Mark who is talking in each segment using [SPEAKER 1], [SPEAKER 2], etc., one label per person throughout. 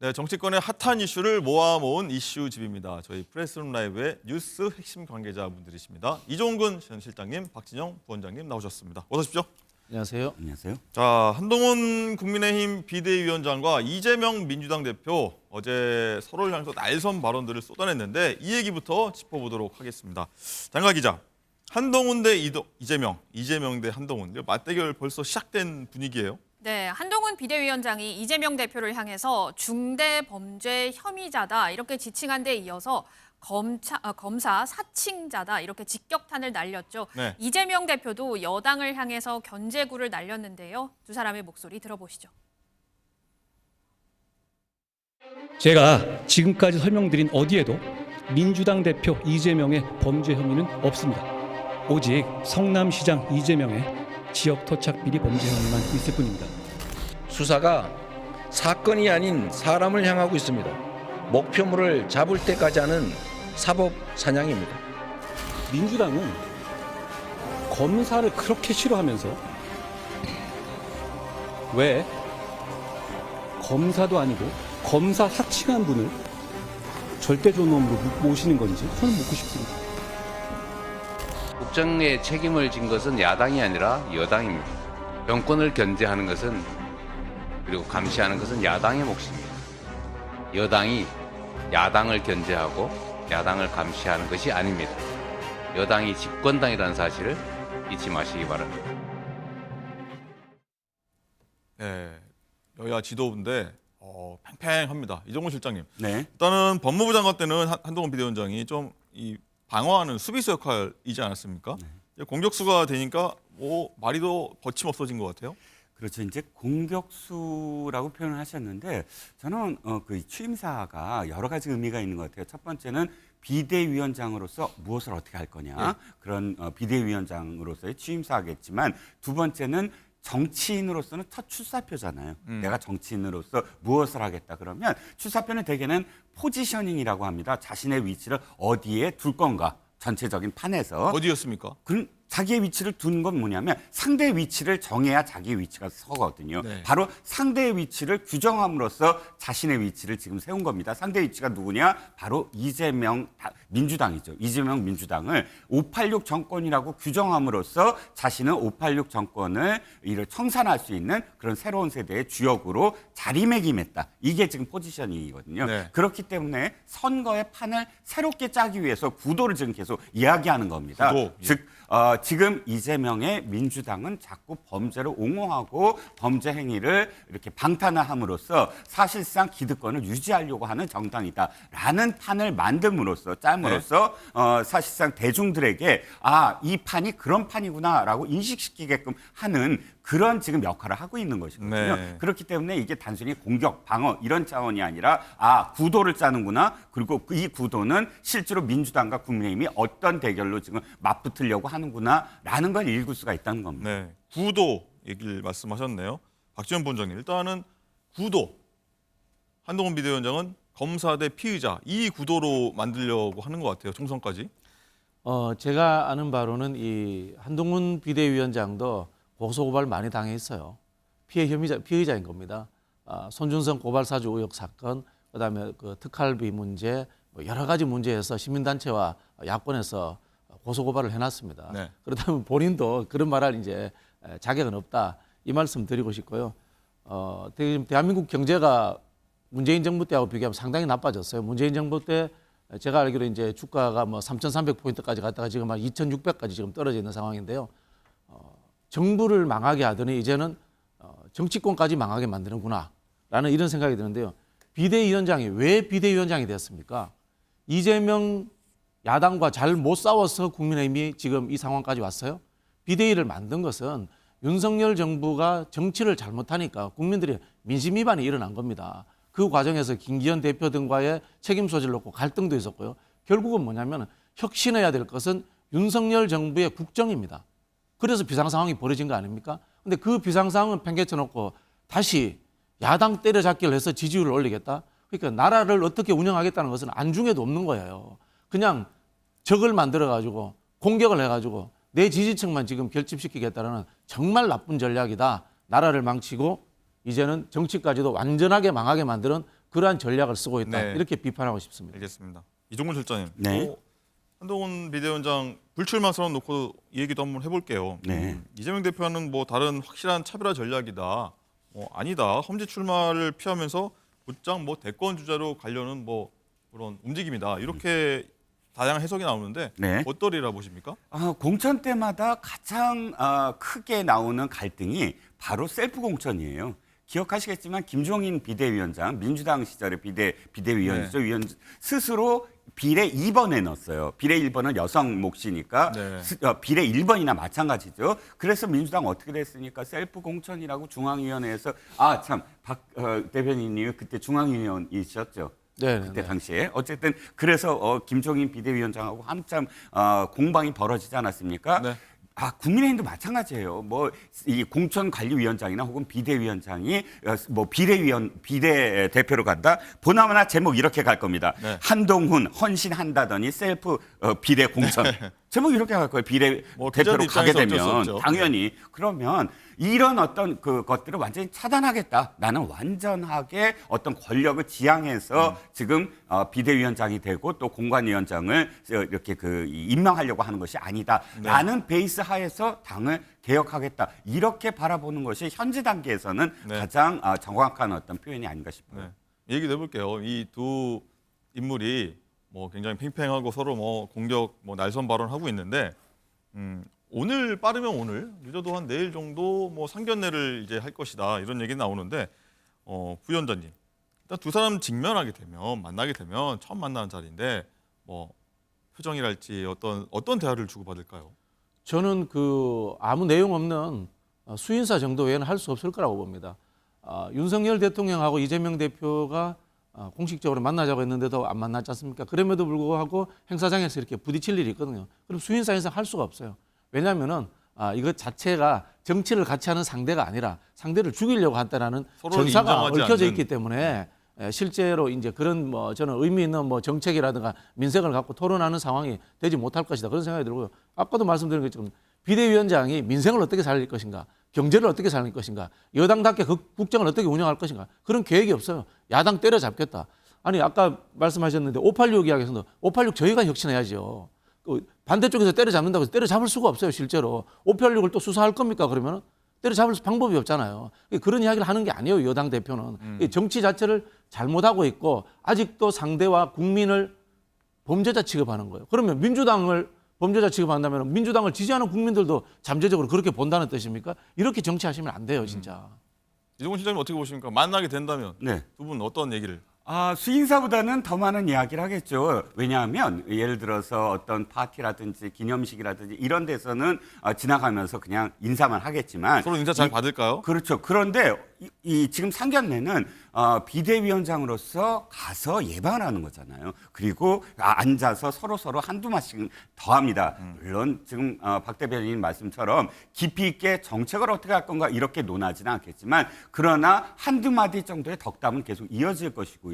[SPEAKER 1] 네, 정치권의 핫한 이슈를 모아모은 이슈집입니다. 저희 프레스룸 라이브의 뉴스 핵심 관계자분들이십니다. 이종근 전 실장님, 박진영 부원장님 나오셨습니다. 어서 오십시오.
[SPEAKER 2] 안녕하세요.
[SPEAKER 3] 안녕하세요.
[SPEAKER 1] 자, 한동훈 국민의힘 비대위원장과 이재명 민주당 대표 어제 서로를 향해서 날선 발언들을 쏟아냈는데 이 얘기부터 짚어보도록 하겠습니다. 장가 기자, 한동훈 대 이재명 대 한동훈, 맞대결 벌써 시작된 분위기예요.
[SPEAKER 4] 네, 한동훈 비대위원장이 이재명 대표를 향해서 중대 범죄 혐의자다 이렇게 지칭한 데 이어서 검사 사칭자다 이렇게 직격탄을 날렸죠.
[SPEAKER 1] 네.
[SPEAKER 4] 이재명 대표도 여당을 향해서 견제구를 날렸는데요. 두 사람의 목소리 들어보시죠.
[SPEAKER 5] 제가 지금까지 설명드린 어디에도 민주당 대표 이재명의 범죄 혐의는 없습니다. 오직 성남시장 이재명의 지역 토착 비리 범죄 혐의만 있을 뿐입니다.
[SPEAKER 6] 수사가 사건이 아닌 사람을 향하고 있습니다. 목표물을 잡을 때까지 하는 사법 사냥입니다.
[SPEAKER 5] 민주당은 검사를 그렇게 싫어하면서 왜 검사도 아니고 검사 사칭한 분을 절대존엄으로 모시는 건지 저는 묻고 싶습니다.
[SPEAKER 7] 국정에 책임을 진 것은 야당이 아니라 여당입니다. 정권을 견제하는 것은 그리고 감시하는 것은 야당의 몫입니다. 여당이 야당을 견제하고 야당을 감시하는 것이 아닙니다. 여당이 집권당이라는 사실을 잊지 마시기 바랍니다.
[SPEAKER 1] 네, 여야 지도부인데 팽팽합니다. 이종근 실장님.
[SPEAKER 3] 네.
[SPEAKER 1] 일단은 법무부 장관 때는 한동훈 비대위원장이 좀 방어하는 수비수 역할이지 않았습니까? 네. 공격수가 되니까 말이 더 거침없어진 것 같아요.
[SPEAKER 3] 그렇죠. 이제 공격수라고 표현을 하셨는데 저는 그 취임사가 여러 가지 의미가 있는 것 같아요. 첫 번째는 비대위원장으로서 무엇을 어떻게 할 거냐. 그런 비대위원장으로서의 취임사겠지만 두 번째는 정치인으로서는 첫 출사표잖아요. 내가 정치인으로서 무엇을 하겠다 그러면 출사표는 대개는 포지셔닝이라고 합니다. 자신의 위치를 어디에 둘 건가. 전체적인 판에서.
[SPEAKER 1] 어디였습니까?
[SPEAKER 3] 자기의 위치를 둔 건 뭐냐면 상대의 위치를 정해야 자기 위치가 서거든요.
[SPEAKER 1] 네.
[SPEAKER 3] 바로 상대의 위치를 규정함으로써 자신의 위치를 지금 세운 겁니다. 상대의 위치가 누구냐? 바로 이재명 민주당이죠. 이재명 민주당을 586 정권이라고 규정함으로써 자신은 586 정권을 청산할 수 있는 그런 새로운 세대의 주역으로 자리매김했다. 이게 지금 포지셔닝이거든요.
[SPEAKER 1] 네.
[SPEAKER 3] 그렇기 때문에 선거의 판을 새롭게 짜기 위해서 구도를 지금 계속 이야기하는 겁니다.
[SPEAKER 1] 구도.
[SPEAKER 3] 즉 지금 이재명의 민주당은 자꾸 범죄를 옹호하고 범죄 행위를 이렇게 방탄함으로써 사실상 기득권을 유지하려고 하는 정당이다라는 판을 만듦으로써 짬으로써 사실상 대중들에게 이 판이 그런 판이구나라고 인식시키게끔 하는 그런 지금 역할을 하고 있는 것이거든요.
[SPEAKER 1] 네.
[SPEAKER 3] 그렇기 때문에 이게 단순히 공격, 방어 이런 차원이 아니라 구도를 짜는구나. 그리고 이 구도는 실제로 민주당과 국민의힘이 어떤 대결로 지금 맞붙으려고 하는구나라는 걸 읽을 수가 있다는 겁니다.
[SPEAKER 1] 네, 구도 얘기를 말씀하셨네요. 박지원 부원장님, 일단은 구도. 한동훈 비대위원장은 검사 대 피의자 이 구도로 만들려고 하는 것 같아요. 총선까지.
[SPEAKER 2] 제가 아는 바로는 이 한동훈 비대위원장도 고소고발 많이 당했어요. 피의자인 겁니다. 손준성 고발사주 의혹 사건, 그다음에 그 특활비 문제, 여러 가지 문제에서 시민단체와 야권에서 고소고발을 해놨습니다.
[SPEAKER 1] 네.
[SPEAKER 2] 그렇다면 본인도 그런 말할 이제 자격은 없다 이 말씀 드리고 싶고요. 대한민국 경제가 문재인 정부 때하고 비교하면 상당히 나빠졌어요. 문재인 정부 때 제가 알기로 이제 주가가 3,300포인트까지 갔다가 지금 한 2,600까지 지금 떨어져 있는 상황인데요. 정부를 망하게 하더니 이제는 정치권까지 망하게 만드는구나라는 이런 생각이 드는데요. 비대위원장이 왜 비대위원장이 됐습니까? 이재명 야당과 잘 못 싸워서 국민의힘이 지금 이 상황까지 왔어요. 비대위를 만든 것은 윤석열 정부가 정치를 잘못하니까 국민들이 민심 위반이 일어난 겁니다. 그 과정에서 김기현 대표 등과의 책임 소재를 놓고 갈등도 있었고요. 결국은 뭐냐면 혁신해야 될 것은 윤석열 정부의 국정입니다. 그래서 비상 상황이 벌어진 거 아닙니까? 근데 그 비상 상황은 팽개쳐 놓고 다시 야당 때려잡기를 해서 지지율을 올리겠다. 그러니까 나라를 어떻게 운영하겠다는 것은 안중에도 없는 거예요. 그냥 적을 만들어 가지고 공격을 해 가지고 내 지지층만 지금 결집시키겠다는 정말 나쁜 전략이다. 나라를 망치고 이제는 정치까지도 완전하게 망하게 만드는 그러한 전략을 쓰고 있다.
[SPEAKER 1] 네.
[SPEAKER 2] 이렇게 비판하고 싶습니다.
[SPEAKER 1] 알겠습니다. 이종훈 실장님,
[SPEAKER 3] 네.
[SPEAKER 1] 한동훈 비대위원장 불출마 선언 놓고 이 얘기도 한번 해볼게요.
[SPEAKER 3] 네.
[SPEAKER 1] 이재명 대표는 뭐 다른 확실한 차별화 전략이다, 아니다, 험지 출마를 피하면서 곧장 뭐 대권 주자로 가려는 뭐 그런 움직임이다. 이렇게 다양한 해석이 나오는데
[SPEAKER 3] 네.
[SPEAKER 1] 어떠리라 보십니까?
[SPEAKER 3] 공천 때마다 가장 크게 나오는 갈등이 바로 셀프 공천이에요. 기억하시겠지만 김종인 비대위원장, 민주당 시절의 비대위원이죠. 위원 스스로 비례 2번에 넣었어요. 비례 1번은 여성 몫이니까
[SPEAKER 1] 네.
[SPEAKER 3] 비례 1번이나 마찬가지죠. 그래서 민주당 어떻게 됐습니까? 셀프 공천이라고 중앙위원회에서 박 대변인이 그때 중앙위원이셨죠.
[SPEAKER 2] 네,
[SPEAKER 3] 그때 당시에 어쨌든 그래서 김종인 비대위원장하고 한참 공방이 벌어지지 않았습니까?
[SPEAKER 1] 네.
[SPEAKER 3] 국민의힘도 마찬가지예요. 뭐 이 공천관리위원장이나 혹은 비대위원장이 뭐 비대 대표로 간다. 보나마나 제목 이렇게 갈 겁니다.
[SPEAKER 1] 네.
[SPEAKER 3] 한동훈 헌신한다더니 셀프 비대 공천. 제목 이렇게 갈 거예요. 비대
[SPEAKER 1] 뭐
[SPEAKER 3] 대표로
[SPEAKER 1] 기자들
[SPEAKER 3] 가게
[SPEAKER 1] 입장에서 어쩔 수
[SPEAKER 3] 되면
[SPEAKER 1] 없죠.
[SPEAKER 3] 당연히 그러면 이런 어떤 그 것들을 완전히 차단하겠다. 나는 완전하게 어떤 권력을 지향해서 지금 비대위원장이 되고 또 공관위원장을 이렇게 임명하려고 하는 것이 아니다. 라는 베이스 하에서 당을 개혁하겠다. 이렇게 바라보는 것이 현재 단계에서는
[SPEAKER 1] 네.
[SPEAKER 3] 가장 정확한 어떤 표현이 아닌가 싶어요.
[SPEAKER 1] 네. 얘기 해볼게요. 이 두 인물이 뭐 굉장히 팽팽하고 서로 뭐 공격, 뭐 날선 발언하고 있는데 오늘 빠르면 오늘, 늦어도 한 내일 정도 뭐 상견례를 이제 할 것이다 이런 얘기 나오는데 부위원장님, 일단 두 사람 직면하게 되면 만나게 되면 처음 만나는 자리인데 뭐 표정이랄지 어떤 대화를 주고받을까요?
[SPEAKER 2] 저는 아무 내용 없는 수인사 정도 외에는 할 수 없을 거라고 봅니다. 윤석열 대통령하고 이재명 대표가 공식적으로 만나자고 했는데도 안 만났지 않습니까? 그럼에도 불구하고 행사장에서 이렇게 부딪힐 일이 있거든요. 그럼 수인사 인상 할 수가 없어요. 왜냐하면은 이것 자체가 정치를 같이 하는 상대가 아니라 상대를 죽이려고 한다라는
[SPEAKER 1] 서로를
[SPEAKER 2] 전사가
[SPEAKER 1] 인정하지
[SPEAKER 2] 얽혀져
[SPEAKER 1] 않는.
[SPEAKER 2] 있기 때문에 실제로 이제 그런 저는 의미 있는 정책이라든가 민생을 갖고 토론하는 상황이 되지 못할 것이다 그런 생각이 들고요. 아까도 말씀드린 것처럼 비대위원장이 민생을 어떻게 살릴 것인가, 경제를 어떻게 살릴 것인가, 여당답게 국정을 어떻게 운영할 것인가 그런 계획이 없어요. 야당 때려잡겠다. 아니 아까 말씀하셨는데 586 이야기에서도 586 저희가 혁신해야죠. 반대쪽에서 때려잡는다고 해서 때려잡을 수가 없어요. 실제로 586을 또 수사할 겁니까 그러면은? 때려잡을 방법이 없잖아요. 그런 이야기를 하는 게 아니에요. 여당 대표는. 정치 자체를 잘못하고 있고 아직도 상대와 국민을 범죄자 취급하는 거예요. 그러면 민주당을 범죄자 취급한다면 민주당을 지지하는 국민들도 잠재적으로 그렇게 본다는 뜻입니까? 이렇게 정치하시면 안 돼요, 진짜.
[SPEAKER 1] 이종훈 실장님 어떻게 보십니까? 만나게 된다면
[SPEAKER 3] 네.
[SPEAKER 1] 두 분 어떤 얘기를?
[SPEAKER 3] 수인사보다는 더 많은 이야기를 하겠죠. 왜냐하면 예를 들어서 어떤 파티라든지 기념식이라든지 이런 데서는 지나가면서 그냥 인사만 하겠지만
[SPEAKER 1] 서로 인사 잘 받을까요?
[SPEAKER 3] 그렇죠. 그런데 지금 상견례는 비대위원장으로서 가서 예방을 하는 거잖아요. 그리고 앉아서 서로 한두 마씩 더 합니다. 물론 지금 박 대변인 말씀처럼 깊이 있게 정책을 어떻게 할 건가 이렇게 논하지는 않겠지만 그러나 한두 마디 정도의 덕담은 계속 이어질 것이고요.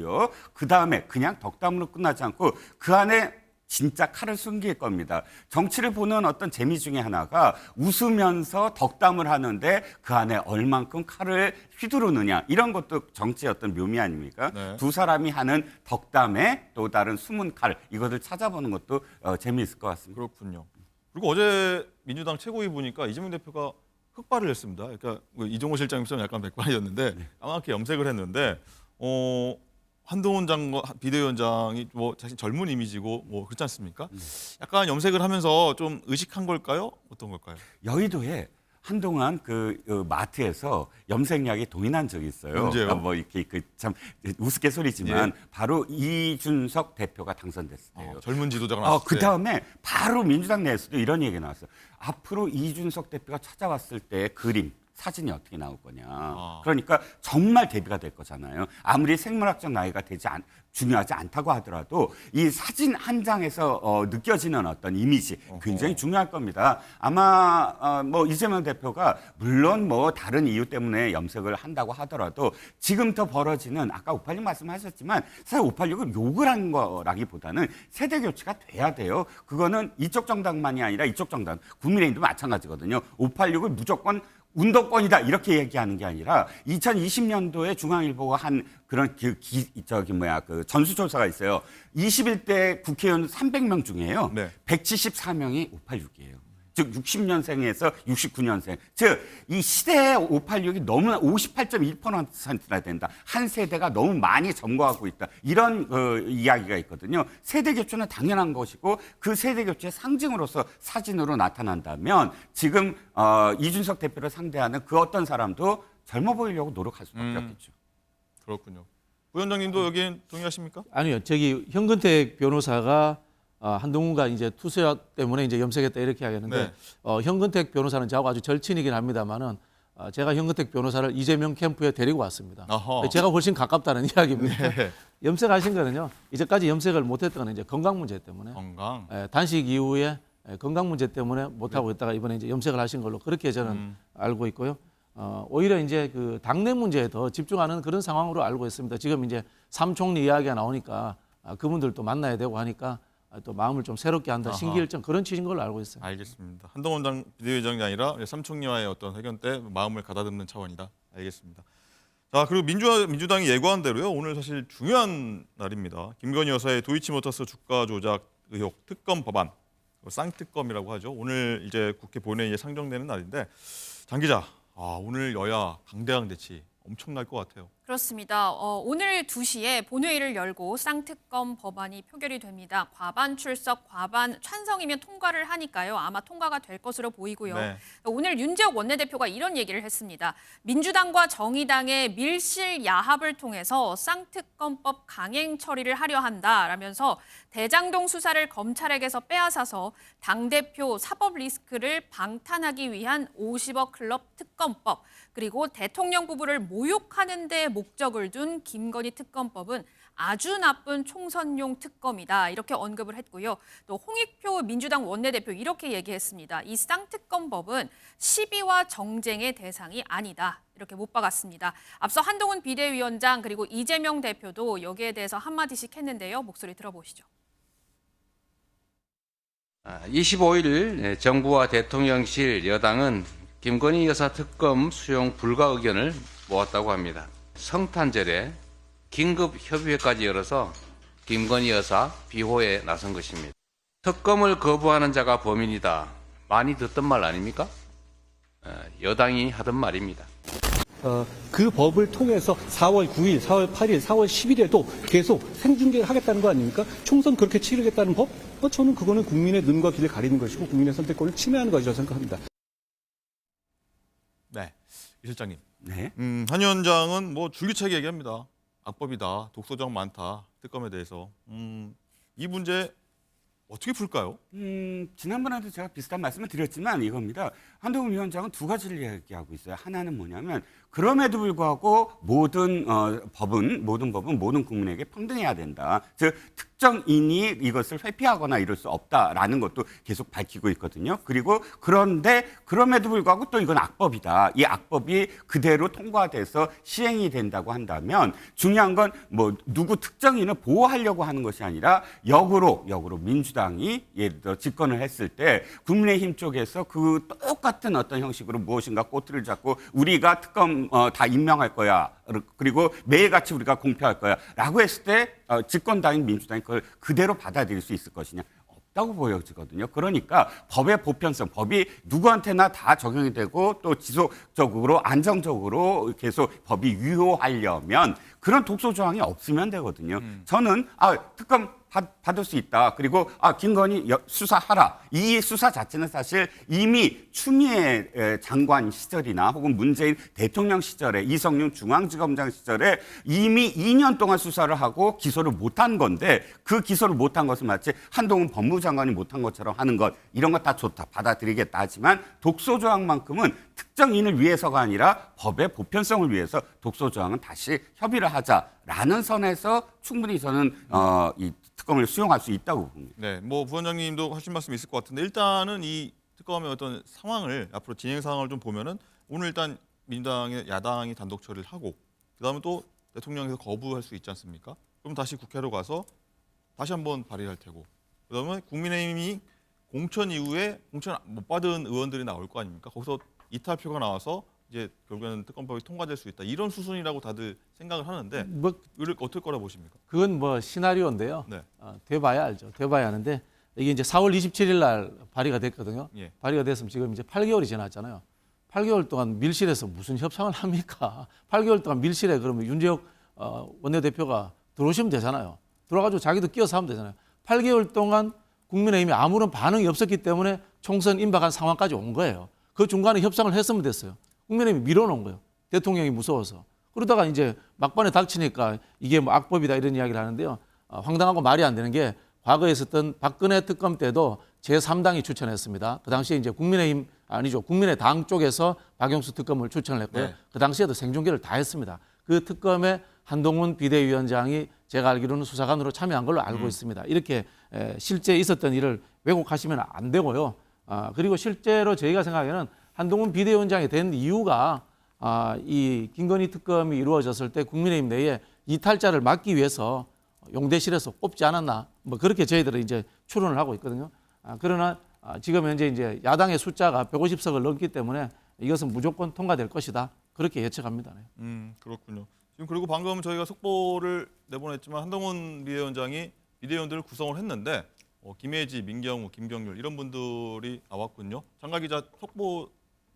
[SPEAKER 3] 그 다음에 그냥 덕담으로 끝나지 않고 그 안에 진짜 칼을 숨길 겁니다. 정치를 보는 어떤 재미 중에 하나가 웃으면서 덕담을 하는데 그 안에 얼만큼 칼을 휘두르느냐 이런 것도 정치의 어떤 묘미 아닙니까?
[SPEAKER 1] 네.
[SPEAKER 3] 두 사람이 하는 덕담에 또 다른 숨은 칼 이것을 찾아보는 것도 재미있을 것 같습니다.
[SPEAKER 1] 그렇군요. 그리고 어제 민주당 최고위 보니까 이재명 대표가 흑발을 했습니다. 그러니까 이종호 실장님처럼 약간 백발이었는데 까맣게 염색을 했는데 한동훈 비대위원장이 뭐 자신 젊은 이미지고 뭐 그렇지 않습니까? 약간 염색을 하면서 좀 의식한 걸까요? 어떤 걸까요?
[SPEAKER 3] 여의도에 한동안 마트에서 염색약이 동인한 적이 있어요.
[SPEAKER 1] 언제요?
[SPEAKER 3] 뭐 이렇게 참 우스갯소리지만
[SPEAKER 1] 예.
[SPEAKER 3] 바로 이준석 대표가 당선됐을 때요.
[SPEAKER 1] 젊은 지도자가 나왔을
[SPEAKER 3] 그
[SPEAKER 1] 때.
[SPEAKER 3] 다음에 바로 민주당 내에서도 이런 얘기가 나왔어요. 앞으로 이준석 대표가 찾아왔을 때 그림, 사진이 어떻게 나올 거냐.
[SPEAKER 1] 아.
[SPEAKER 3] 그러니까 정말 대비가 될 거잖아요. 아무리 생물학적 나이가 중요하지 않다고 하더라도 이 사진 한 장에서 느껴지는 어떤 이미지 굉장히 중요할 겁니다. 아마 뭐 이재명 대표가 물론 뭐 다른 이유 때문에 염색을 한다고 하더라도 지금부터 벌어지는 아까 586 말씀하셨지만 사실 586을 욕을 한 거라기보다는 세대 교체가 돼야 돼요. 그거는 이쪽 정당만이 아니라 이쪽 정당 국민의힘도 마찬가지거든요. 586을 무조건 운동권이다 이렇게 얘기하는 게 아니라 2020년도에 중앙일보가 한 그런 그 전수조사가 있어요. 21대 국회의원 300명 중에요.
[SPEAKER 1] 네.
[SPEAKER 3] 174명이 586이에요. 즉 60년생에서 69년생. 즉 이 시대의 586이 너무나 58.1%나 된다. 한 세대가 너무 많이 점거하고 있다. 이런 이야기가 있거든요. 세대 교체는 당연한 것이고 그 세대 교체의 상징으로서 사진으로 나타난다면 지금 이준석 대표를 상대하는 그 어떤 사람도 젊어 보이려고 노력할 수밖에 없겠죠.
[SPEAKER 1] 그렇군요. 부위원장님도 여기엔 동의하십니까?
[SPEAKER 2] 아니요. 저기 현근택 변호사가 한동훈과 이제 투세 때문에 이제 염색했다 이렇게 하겠는데
[SPEAKER 1] 네.
[SPEAKER 2] 현근택 변호사는 저하고 아주 절친이긴 합니다만은 제가 현근택 변호사를 이재명 캠프에 데리고 왔습니다.
[SPEAKER 1] 어허.
[SPEAKER 2] 제가 훨씬 가깝다는 이야기입니다.
[SPEAKER 1] 네.
[SPEAKER 2] 염색하신 거는요. 이제까지 염색을 못했던 건 이제 건강 문제 때문에
[SPEAKER 1] 건강.
[SPEAKER 2] 단식 이후에 건강 문제 때문에 못하고 있다가 이번에 이제 염색을 하신 걸로 그렇게 저는 알고 있고요. 오히려 이제 그 당내 문제에 더 집중하는 그런 상황으로 알고 있습니다. 지금 이제 삼총리 이야기가 나오니까 그분들도 만나야 되고 하니까 또 마음을 좀 새롭게 한다.
[SPEAKER 1] 아하.
[SPEAKER 2] 신기일정 그런 취지인 걸로 알고 있어요.
[SPEAKER 1] 알겠습니다. 한동훈 비대위원장이 아니라 삼총리와의 어떤 회견 때 마음을 가다듬는 차원이다. 알겠습니다. 자, 그리고 민주당이 예고한 대로요. 오늘 사실 중요한 날입니다. 김건희 여사의 도이치모터스 주가 조작 의혹 특검 법안, 쌍특검이라고 하죠. 오늘 이제 국회 본회의에 상정되는 날인데 장 기자, 오늘 여야 강대강 대치 엄청날 것 같아요.
[SPEAKER 4] 그렇습니다. 오늘 2시에 본회의를 열고 쌍특검 법안이 표결이 됩니다. 과반 출석, 과반 찬성이면 통과를 하니까요. 아마 통과가 될 것으로 보이고요.
[SPEAKER 1] 네.
[SPEAKER 4] 오늘 윤재욱 원내대표가 이런 얘기를 했습니다. 민주당과 정의당의 밀실 야합을 통해서 쌍특검법 강행 처리를 하려 한다라면서 대장동 수사를 검찰에게서 빼앗아서 당대표 사법 리스크를 방탄하기 위한 50억 클럽 특검법, 그리고 대통령 부부를 모욕하는 데 목적을 둔 김건희 특검법은 아주 나쁜 총선용 특검이다. 이렇게 언급을 했고요. 또 홍익표 민주당 원내대표 이렇게 얘기했습니다. 이 쌍특검법은 시비와 정쟁의 대상이 아니다. 이렇게 못 박았습니다. 앞서 한동훈 비대위원장 그리고 이재명 대표도 여기에 대해서 한마디씩 했는데요. 목소리 들어보시죠.
[SPEAKER 7] 25일 정부와 대통령실 여당은 김건희 여사 특검 수용 불가 의견을 모았다고 합니다. 성탄절에 긴급 협의회까지 열어서 김건희 여사 비호에 나선 것입니다. 특검을 거부하는 자가 범인이다. 많이 듣던 말 아닙니까? 여당이 하던 말입니다.
[SPEAKER 5] 그 법을 통해서 4월 9일, 4월 8일, 4월 10일에도 계속 생중계를 하겠다는 거 아닙니까? 총선 그렇게 치르겠다는 법? 저는 그거는 국민의 눈과 귀를 가리는 것이고 국민의 선택권을 침해하는 것이라고 생각합니다.
[SPEAKER 1] 네, 이 실장님.
[SPEAKER 3] 네.
[SPEAKER 1] 한 위원장은 뭐 줄기차게 얘기합니다. 악법이다, 독소적 많다, 특검에 대해서. 이 문제 어떻게 풀까요?
[SPEAKER 3] 지난번에도 제가 비슷한 말씀을 드렸지만 이겁니다. 한동훈 위원장은 두 가지를 얘기하고 있어요. 하나는 뭐냐면 그럼에도 불구하고 모든 법은 모든 국민에게 평등해야 된다. 즉 특정인이 이것을 회피하거나 이럴 수 없다라는 것도 계속 밝히고 있거든요. 그리고 그런데 그럼에도 불구하고 또 이건 악법이다. 이 악법이 그대로 통과돼서 시행이 된다고 한다면 중요한 건 뭐 누구 특정인을 보호하려고 하는 것이 아니라 역으로 민주당이 예를 들어 집권을 했을 때 국민의힘 쪽에서 그 똑같은 어떤 형식으로 무엇인가 꼬투리를 잡고 우리가 특검 다 임명할 거야. 그리고 매일같이 우리가 공표할 거야. 라고 했을 때 집권당인 민주당이 그걸 그대로 받아들일 수 있을 것이냐. 없다고 보여지거든요. 그러니까 법의 보편성, 법이 누구한테나 다 적용이 되고 또 지속적으로 안정적으로 계속 법이 유효하려면 그런 독소 조항이 없으면 되거든요. 저는 특검 받을 수 있다. 그리고 김건희 수사하라. 이 수사 자체는 사실 이미 추미애 장관 시절이나 혹은 문재인 대통령 시절에 이성윤 중앙지검장 시절에 이미 2년 동안 수사를 하고 기소를 못한 건데 그 기소를 못한 것은 마치 한동훈 법무장관이 못한 것처럼 하는 것 이런 거 다 좋다 받아들이겠다 하지만 독소조항만큼은 특정인을 위해서가 아니라 법의 보편성을 위해서 독소조항은 다시 협의를 하자라는 선에서 충분히 저는 이 특검을 수용할 수 있다고 봅니다.
[SPEAKER 1] 네, 뭐 부원장님도 하실 말씀 있을 것 같은데 일단은 이 특검의 어떤 상황을 앞으로 진행 상황을 좀 보면은 오늘 일단 민주당의 야당이 단독 처리를 하고 그다음에 또 대통령에서 거부할 수 있지 않습니까? 그럼 다시 국회로 가서 다시 한번 발의할 테고 그다음에 국민의힘이 공천 이후에 공천 못 받은 의원들이 나올 거 아닙니까? 거기서 이탈표가 나와서 이제 결국에는 특검법이 통과될 수 있다 이런 수순이라고 다들 생각을 하는데
[SPEAKER 2] 뭐
[SPEAKER 1] 이를 어떨 거라 보십니까?
[SPEAKER 2] 그건 뭐 시나리오인데요.
[SPEAKER 1] 네.
[SPEAKER 2] 돼봐야 알죠. 돼봐야 하는데 이게 이제 4월 27일 날 발의가 됐거든요.
[SPEAKER 1] 예.
[SPEAKER 2] 발의가 됐으면 지금 이제 8개월이 지났잖아요. 8개월 동안 밀실에서 무슨 협상을 합니까? 8개월 동안 밀실에 그러면 윤재욱 원내대표가 들어오시면 되잖아요. 들어와가지고 자기도 끼어서 하면 되잖아요. 8개월 동안 국민의힘이 아무런 반응이 없었기 때문에 총선 임박한 상황까지 온 거예요. 그 중간에 협상을 했으면 됐어요. 국민의힘이 밀어놓은 거예요. 대통령이 무서워서. 그러다가 이제 막판에 닥치니까 이게 뭐 악법이다 이런 이야기를 하는데요. 황당하고 말이 안 되는 게 과거에 있었던 박근혜 특검 때도 제3당이 추천했습니다. 그 당시에 이제 국민의당 쪽에서 박영수 특검을 추천을 했고요.
[SPEAKER 1] 네.
[SPEAKER 2] 그 당시에도 생중계를 다 했습니다. 그 특검에 한동훈 비대위원장이 제가 알기로는 수사관으로 참여한 걸로 알고 있습니다. 이렇게 실제 있었던 일을 왜곡하시면 안 되고요. 그리고 실제로 저희가 생각하기에는 한동훈 비대위원장이 된 이유가 이 김건희 특검이 이루어졌을 때 국민의힘 내에 이탈자를 막기 위해서 용대실에서 꼽지 않았나 뭐 그렇게 저희들은 이제 추론을 하고 있거든요. 그러나 지금 현재 이제 야당의 숫자가 150석을 넘기 때문에 이것은 무조건 통과될 것이다. 그렇게 예측합니다. 네.
[SPEAKER 1] 그렇군요. 지금 그리고 방금 저희가 속보를 내보냈지만 한동훈 비대위원장이 비대위원들을 구성을 했는데 김혜지, 민경우, 김경률 이런 분들이 나왔군요. 장가 기자 속보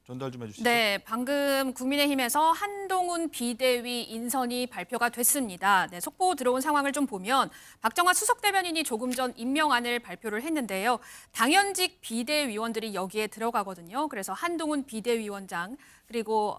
[SPEAKER 1] 전달 좀 해주시죠.
[SPEAKER 4] 네, 방금 국민의힘에서 한동훈 비대위 인선이 발표가 됐습니다. 네, 속보 들어온 상황을 좀 보면 박정화 수석대변인이 조금 전 임명안을 발표를 했는데요. 당연직 비대위원들이 여기에 들어가거든요. 그래서 한동훈 비대위원장 그리고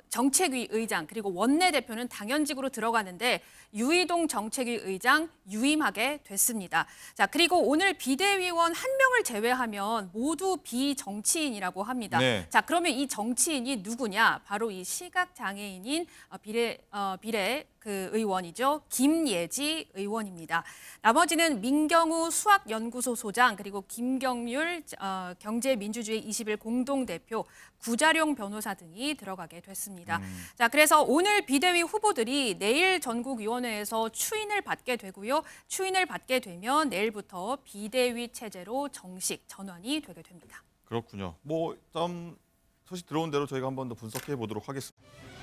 [SPEAKER 4] 정책위 의장 그리고 원내대표는 당연직으로 들어가는데 유이동 정책위 의장 유임하게 됐습니다. 자, 그리고 오늘 비대위원 한 명을 제외하면 모두 비정치인이라고 합니다.
[SPEAKER 1] 네.
[SPEAKER 4] 자, 그러면 이 정치인이 누구냐? 바로 이 시각장애인인 비례 그 의원이죠. 김예지 의원입니다. 나머지는 민경우 수학연구소 소장 그리고 김경률 경제민주주의 20일 공동대표 구자룡 변호사 등이 들어가게 됐습니다. 자, 그래서 오늘 비대위 후보들이 내일 전국위원회에서 추인을 받게 되고요. 추인을 받게 되면 내일부터 비대위 체제로 정식 전환이 되게 됩니다.
[SPEAKER 1] 그렇군요. 뭐 다음 소식 들어온 대로 저희가 한 번 더 분석해 보도록 하겠습니다.